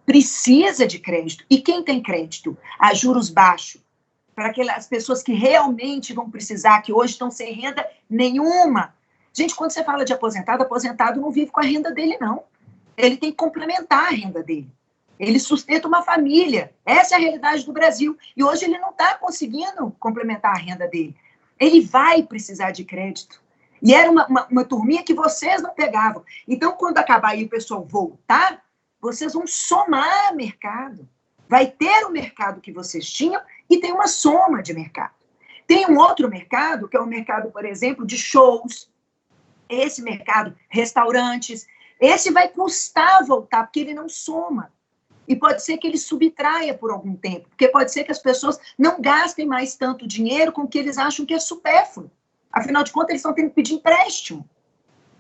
Precisa de crédito. E quem tem crédito? A juros baixos. Para aquelas pessoas que realmente vão precisar, que hoje estão sem renda nenhuma. Gente, quando você fala de aposentado não vive com a renda dele, não. Ele tem que complementar a renda dele. Ele sustenta uma família. Essa é a realidade do Brasil. E hoje ele não está conseguindo complementar a renda dele. Ele vai precisar de crédito. E era uma turminha que vocês não pegavam. Então, quando acabar e o pessoal voltar, vocês vão somar mercado. Vai ter o mercado que vocês tinham e tem uma soma de mercado. Tem um outro mercado, que é o mercado, por exemplo, de shows. Esse mercado, restaurantes, esse vai custar voltar, porque ele não soma. E pode ser que ele subtraia por algum tempo, porque pode ser que as pessoas não gastem mais tanto dinheiro com o que eles acham que é supérfluo. Afinal de contas, eles estão tendo que pedir empréstimo.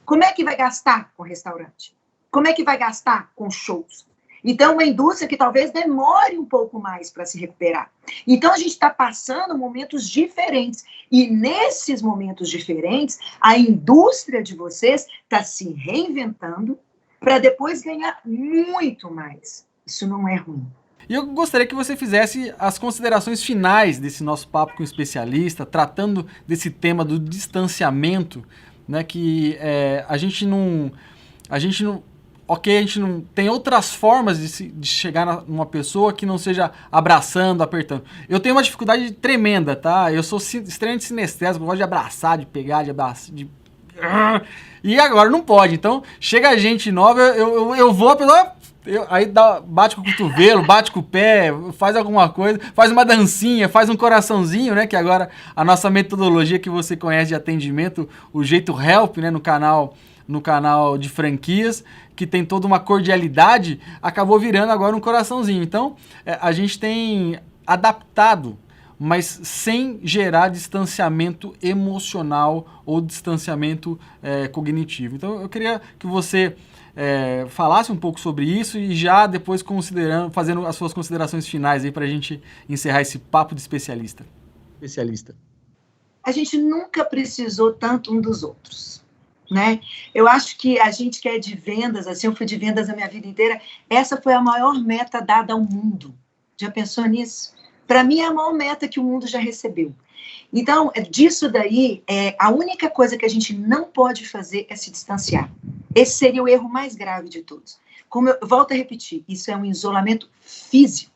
Como é que vai gastar com restaurante? Como é que vai gastar com shows? Então, uma indústria que talvez demore um pouco mais para se recuperar. Então, a gente está passando momentos diferentes. E nesses momentos diferentes, a indústria de vocês está se reinventando para depois ganhar muito mais. Isso não é ruim. E eu gostaria que você fizesse as considerações finais desse nosso papo com o especialista, tratando desse tema do distanciamento, né, que a gente não tem outras formas de chegar numa pessoa que não seja abraçando, apertando. Eu tenho uma dificuldade tremenda, tá? Eu sou extremamente sinestésico, eu gosto de abraçar, de pegar, de abraçar, E agora não pode, então chega a gente nova, eu vou, a pessoa... aí bate com o cotovelo, bate com o pé, faz alguma coisa, faz uma dancinha, faz um coraçãozinho, né? Que agora a nossa metodologia que você conhece de atendimento, o jeito Help, né? No canal de franquias, que tem toda uma cordialidade, acabou virando agora um coraçãozinho. Então, a gente tem adaptado, mas sem gerar distanciamento emocional ou distanciamento cognitivo. Então, eu queria que você falasse um pouco sobre isso e já depois fazendo as suas considerações finais aí para a gente encerrar esse papo de especialista. A gente nunca precisou tanto um dos outros, né? Eu acho que a gente que é de vendas, assim, eu fui de vendas a minha vida inteira, essa foi a maior meta dada ao mundo. Já pensou nisso? Para mim é a maior meta que o mundo já recebeu. Então, disso daí, a única coisa que a gente não pode fazer é se distanciar. Esse seria o erro mais grave de todos. Como eu volto a repetir, isso é um isolamento físico,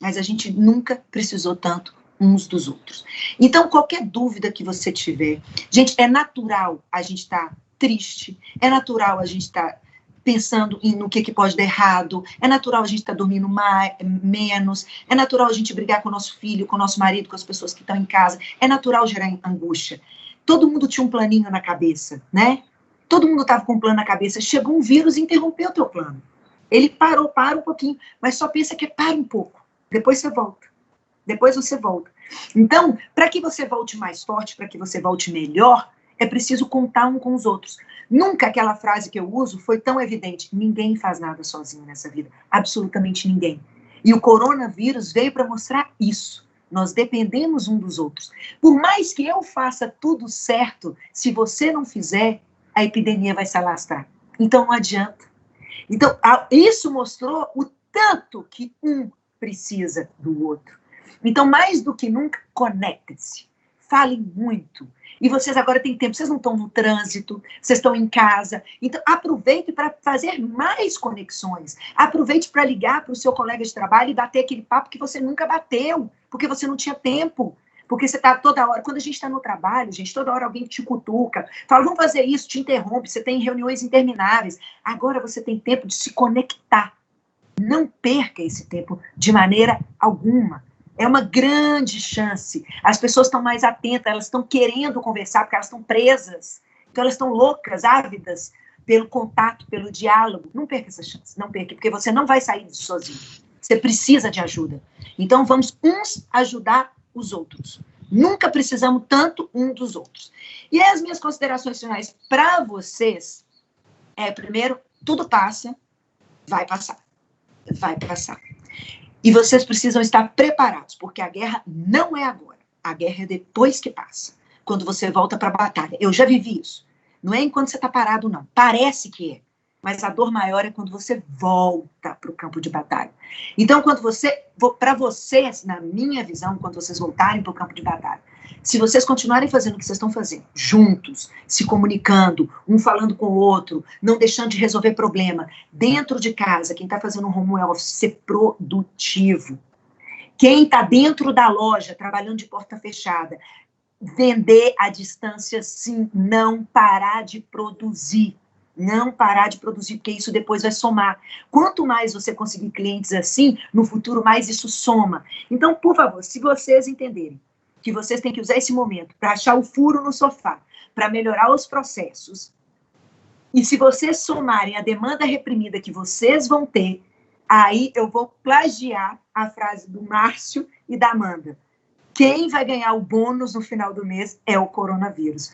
mas a gente nunca precisou tanto uns dos outros. Então, qualquer dúvida que você tiver, gente, é natural a gente estar triste, é natural a gente estar pensando no que pode dar errado, é natural a gente estar dormindo menos, é natural a gente brigar com o nosso filho, com o nosso marido, com as pessoas que estão em casa, é natural gerar angústia. Todo mundo tinha um planinho na cabeça, né? Todo mundo estava com um plano na cabeça, chegou um vírus e interrompeu o teu plano. Ele para um pouquinho, mas só pensa que para um pouco, depois você volta. Depois você volta. Então, para que você volte mais forte, para que você volte melhor, é preciso contar um com os outros. Nunca aquela frase que eu uso foi tão evidente. Ninguém faz nada sozinho nessa vida. Absolutamente ninguém. E o coronavírus veio para mostrar isso. Nós dependemos um dos outros. Por mais que eu faça tudo certo, se você não fizer, a epidemia vai se alastrar. Então, não adianta. Então, isso mostrou o tanto que um precisa do outro. Então, mais do que nunca, conectem-se. Falem muito. E vocês agora têm tempo, vocês não estão no trânsito, vocês estão em casa. Então, aproveite para fazer mais conexões. Aproveite para ligar para o seu colega de trabalho e bater aquele papo que você nunca bateu, porque você não tinha tempo. Porque você está toda hora, quando a gente está no trabalho, gente, toda hora alguém te cutuca, fala, vamos fazer isso, te interrompe, você tem reuniões intermináveis. Agora você tem tempo de se conectar. Não perca esse tempo de maneira alguma. É uma grande chance. As pessoas estão mais atentas, elas estão querendo conversar, porque elas estão presas. Então, elas estão loucas, ávidas pelo contato, pelo diálogo. Não perca essa chance, não perca, porque você não vai sair disso sozinho. Você precisa de ajuda. Então, vamos uns ajudar os outros. Nunca precisamos tanto um dos outros. E aí, as minhas considerações finais para vocês primeiro, tudo passa, vai passar. Vai passar. E vocês precisam estar preparados, porque a guerra não é agora. A guerra é depois que passa, quando você volta para a batalha. Eu já vivi isso. Não é enquanto você está parado, não. Parece que é. Mas a dor maior é quando você volta para o campo de batalha. Então, para vocês, na minha visão, quando vocês voltarem para o campo de batalha, se vocês continuarem fazendo o que vocês estão fazendo, juntos, se comunicando, um falando com o outro, não deixando de resolver problema, dentro de casa, quem está fazendo um home office, ser produtivo. Quem está dentro da loja, trabalhando de porta fechada, vender à distância, sim, não parar de produzir. Não parar de produzir, porque isso depois vai somar. Quanto mais você conseguir clientes assim, no futuro, mais isso soma. Então, por favor, se vocês entenderem que vocês têm que usar esse momento para achar o furo no sofá, para melhorar os processos. E se vocês somarem a demanda reprimida que vocês vão ter, aí eu vou plagiar a frase do Márcio e da Amanda. Quem vai ganhar o bônus no final do mês é o coronavírus.